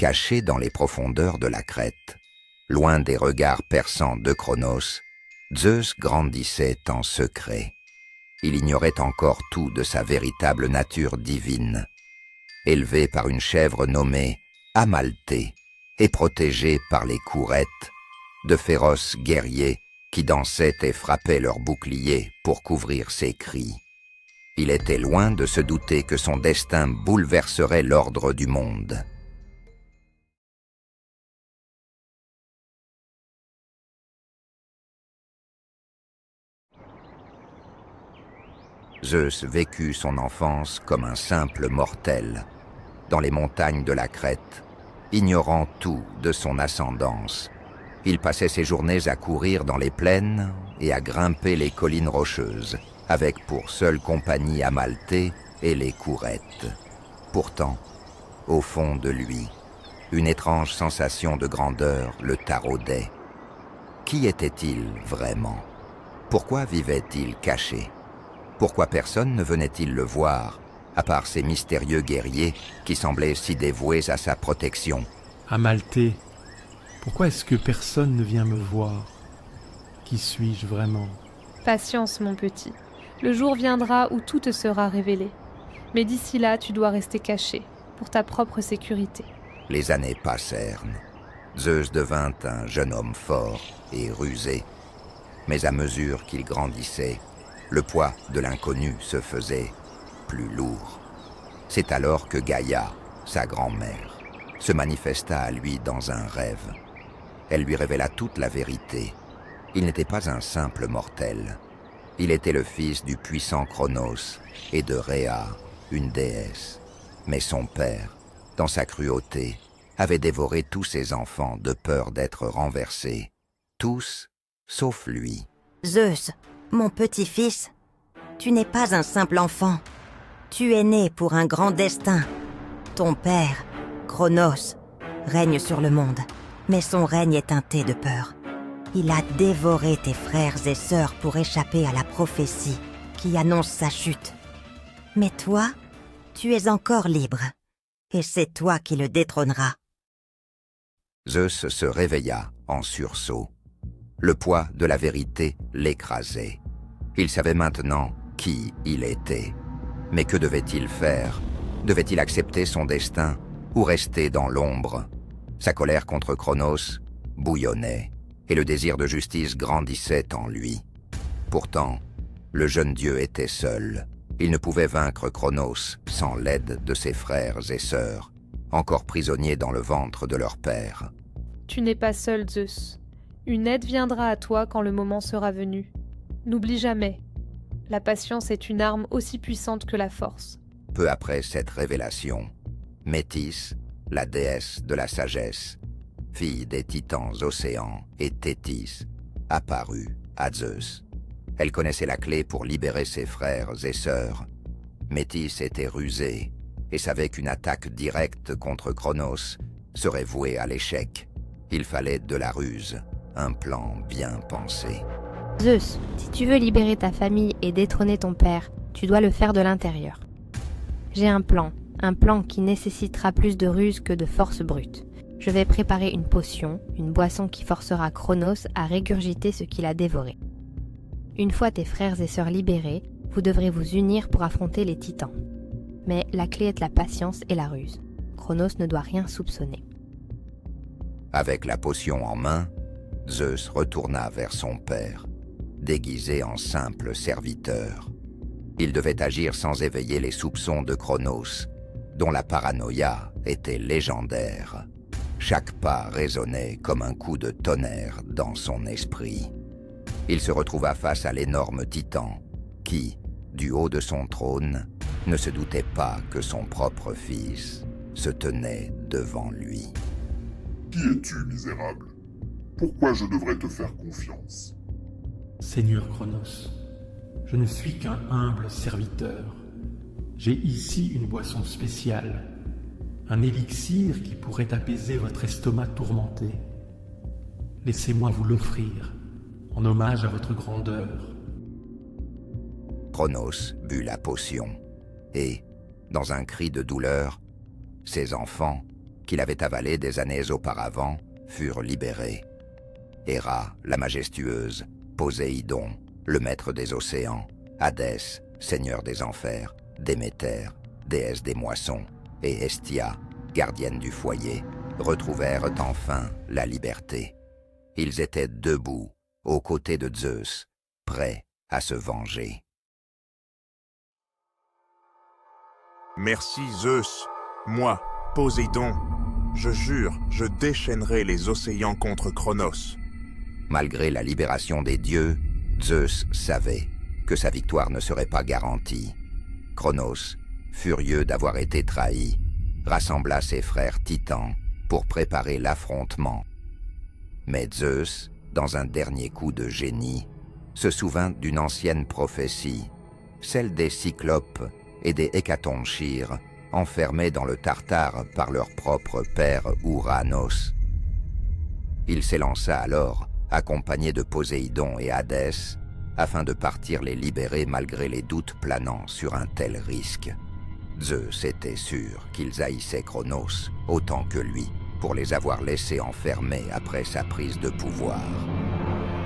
Caché dans les profondeurs de la crête, loin des regards perçants de Cronos, Zeus grandissait en secret. Il ignorait encore tout de sa véritable nature divine. Élevé par une chèvre nommée Amalthée et protégé par les courettes, de féroces guerriers qui dansaient et frappaient leurs boucliers pour couvrir ses cris. Il était loin de se douter que son destin bouleverserait l'ordre du monde. Zeus vécut son enfance comme un simple mortel, dans les montagnes de la Crète, ignorant tout de son ascendance. Il passait ses journées à courir dans les plaines et à grimper les collines rocheuses, avec pour seule compagnie Amalthée et les courettes. Pourtant, au fond de lui, une étrange sensation de grandeur le taraudait. Qui était-il vraiment? Pourquoi vivait-il caché? Pourquoi personne ne venait-il le voir, à part ces mystérieux guerriers qui semblaient si dévoués à sa protection? Amalthée, pourquoi est-ce que personne ne vient me voir? Qui suis-je vraiment? Patience, mon petit. Le jour viendra où tout te sera révélé. Mais d'ici là, tu dois rester caché, pour ta propre sécurité. Les années passèrent. Zeus devint un jeune homme fort et rusé. Mais à mesure qu'il grandissait, le poids de l'inconnu se faisait plus lourd. C'est alors que Gaïa, sa grand-mère, se manifesta à lui dans un rêve. Elle lui révéla toute la vérité. Il n'était pas un simple mortel. Il était le fils du puissant Cronos et de Rhéa, une déesse. Mais son père, dans sa cruauté, avait dévoré tous ses enfants de peur d'être renversés. Tous, sauf lui. Zeus, mon petit-fils, tu n'es pas un simple enfant. Tu es né pour un grand destin. Ton père, Cronos, règne sur le monde, mais son règne est teinté de peur. Il a dévoré tes frères et sœurs pour échapper à la prophétie qui annonce sa chute. Mais toi, tu es encore libre, et c'est toi qui le détrôneras. Zeus se réveilla en sursaut. Le poids de la vérité l'écrasait. Il savait maintenant qui il était. Mais que devait-il faire? Devait-il accepter son destin ou rester dans l'ombre? Sa colère contre Cronos bouillonnait et le désir de justice grandissait en lui. Pourtant, le jeune dieu était seul. Il ne pouvait vaincre Cronos sans l'aide de ses frères et sœurs, encore prisonniers dans le ventre de leur père. Tu n'es pas seul, Zeus. Une aide viendra à toi quand le moment sera venu. N'oublie jamais, la patience est une arme aussi puissante que la force. Peu après cette révélation, Métis, la déesse de la sagesse, fille des titans Océan et Thétis, apparut à Zeus. Elle connaissait la clé pour libérer ses frères et sœurs. Métis était rusée et savait qu'une attaque directe contre Cronos serait vouée à l'échec. Il fallait de la ruse, un plan bien pensé. Zeus, si tu veux libérer ta famille et détrôner ton père, tu dois le faire de l'intérieur. J'ai un plan qui nécessitera plus de ruse que de force brute. Je vais préparer une potion, une boisson qui forcera Cronos à régurgiter ce qu'il a dévoré. Une fois tes frères et sœurs libérés, vous devrez vous unir pour affronter les titans. Mais la clé est la patience et la ruse. Cronos ne doit rien soupçonner. Avec la potion en main, Zeus retourna vers son père, déguisé en simple serviteur. Il devait agir sans éveiller les soupçons de Cronos, dont la paranoïa était légendaire. Chaque pas résonnait comme un coup de tonnerre dans son esprit. Il se retrouva face à l'énorme titan, qui, du haut de son trône, ne se doutait pas que son propre fils se tenait devant lui. Qui es-tu, misérable? Pourquoi je devrais te faire confiance? Seigneur Cronos, je ne suis qu'un humble serviteur. J'ai ici une boisson spéciale, un élixir qui pourrait apaiser votre estomac tourmenté. Laissez-moi vous l'offrir, en hommage à votre grandeur. Cronos but la potion, et, dans un cri de douleur, ses enfants, qu'il avait avalés des années auparavant, furent libérés. Héra, la majestueuse, Poséidon, le maître des océans, Hadès, seigneur des enfers, Déméter, déesse des moissons, et Hestia, gardienne du foyer, retrouvèrent enfin la liberté. Ils étaient debout, aux côtés de Zeus, prêts à se venger. Merci Zeus. Moi, Poséidon, je jure, je déchaînerai les océans contre Cronos. Malgré la libération des dieux, Zeus savait que sa victoire ne serait pas garantie. Cronos, furieux d'avoir été trahi, rassembla ses frères titans pour préparer l'affrontement. Mais Zeus, dans un dernier coup de génie, se souvint d'une ancienne prophétie, celle des Cyclopes et des Hécatonchires, enfermés dans le Tartare par leur propre père Ouranos. Il s'élança alors, accompagné de Poséidon et Hadès, afin de partir les libérer malgré les doutes planant sur un tel risque. Zeus était sûr qu'ils haïssaient Cronos autant que lui, pour les avoir laissés enfermés après sa prise de pouvoir.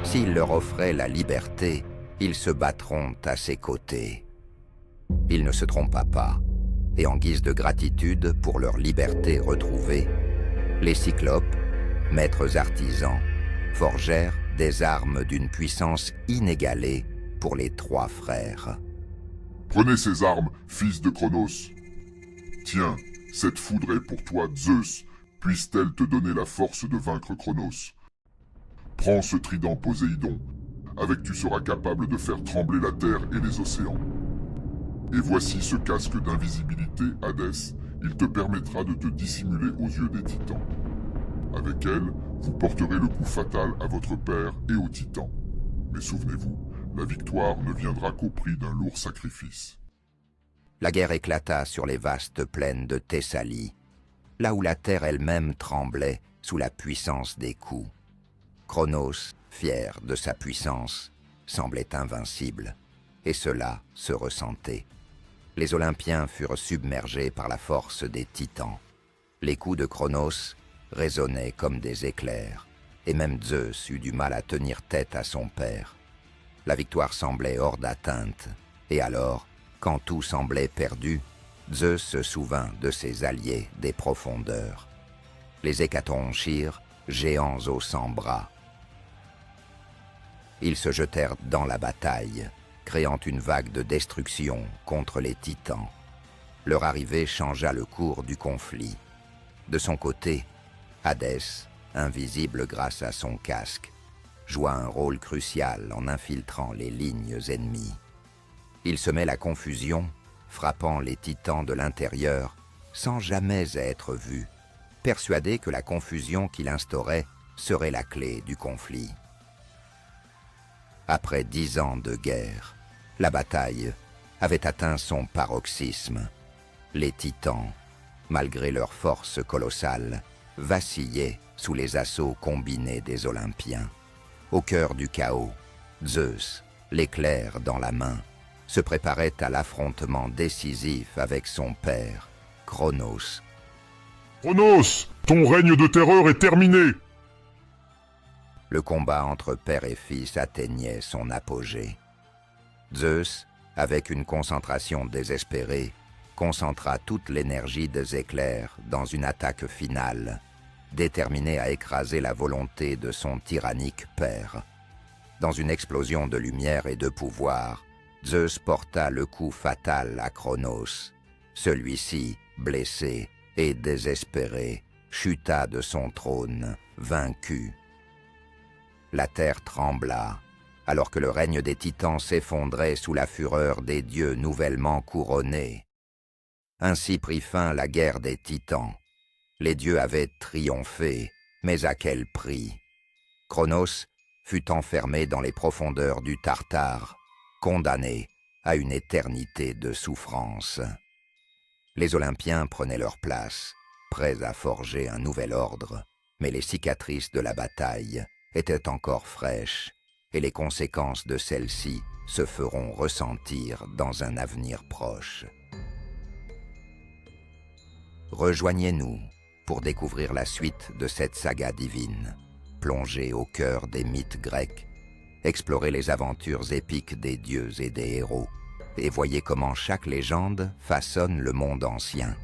S'il leur offrait la liberté, ils se battront à ses côtés. Il ne se trompa pas, et en guise de gratitude pour leur liberté retrouvée, les Cyclopes, maîtres artisans, forgèrent des armes d'une puissance inégalée pour les trois frères. Prenez ces armes, fils de Cronos. Tiens, cette foudre est pour toi, Zeus. Puisse-t-elle te donner la force de vaincre Cronos. Prends ce trident, Poséidon. Avec tu seras capable de faire trembler la terre et les océans. Et voici ce casque d'invisibilité, Hadès. Il te permettra de te dissimuler aux yeux des titans. Avec elle, vous porterez le coup fatal à votre père et aux titans. Mais souvenez-vous, la victoire ne viendra qu'au prix d'un lourd sacrifice. La guerre éclata sur les vastes plaines de Thessalie, là où la terre elle-même tremblait sous la puissance des coups. Cronos, fier de sa puissance, semblait invincible, et cela se ressentait. Les Olympiens furent submergés par la force des titans. Les coups de Cronos résonnaient comme des éclairs, et même Zeus eut du mal à tenir tête à son père. La victoire semblait hors d'atteinte, et alors, quand tout semblait perdu, Zeus se souvint de ses alliés des profondeurs, les Hécatonchires, géants aux 100 bras. Ils se jetèrent dans la bataille, créant une vague de destruction contre les titans. Leur arrivée changea le cours du conflit. De son côté, Hadès, invisible grâce à son casque, joua un rôle crucial en infiltrant les lignes ennemies. Il semait la confusion, frappant les titans de l'intérieur sans jamais être vu, persuadé que la confusion qu'il instaurait serait la clé du conflit. Après 10 ans de guerre, la bataille avait atteint son paroxysme. Les titans, malgré leur force colossale, vacillaient sous les assauts combinés des Olympiens. Au cœur du chaos, Zeus, l'éclair dans la main, se préparait à l'affrontement décisif avec son père, Cronos. Cronos, ton règne de terreur est terminé. Le combat entre père et fils atteignait son apogée. Zeus, avec une concentration désespérée, concentra toute l'énergie des éclairs dans une attaque finale, déterminé à écraser la volonté de son tyrannique père. Dans une explosion de lumière et de pouvoir, Zeus porta le coup fatal à Cronos. Celui-ci, blessé et désespéré, chuta de son trône, vaincu. La terre trembla, alors que le règne des titans s'effondrait sous la fureur des dieux nouvellement couronnés. Ainsi prit fin la guerre des titans. Les dieux avaient triomphé, mais à quel prix? Cronos fut enfermé dans les profondeurs du Tartare, condamné à une éternité de souffrance. Les Olympiens prenaient leur place, prêts à forger un nouvel ordre, mais les cicatrices de la bataille étaient encore fraîches, et les conséquences de celle-ci se feront ressentir dans un avenir proche. Rejoignez-nous pour découvrir la suite de cette saga divine. Plongez au cœur des mythes grecs, explorez les aventures épiques des dieux et des héros, et voyez comment chaque légende façonne le monde ancien.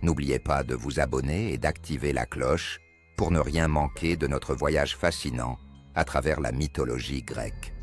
N'oubliez pas de vous abonner et d'activer la cloche pour ne rien manquer de notre voyage fascinant à travers la mythologie grecque.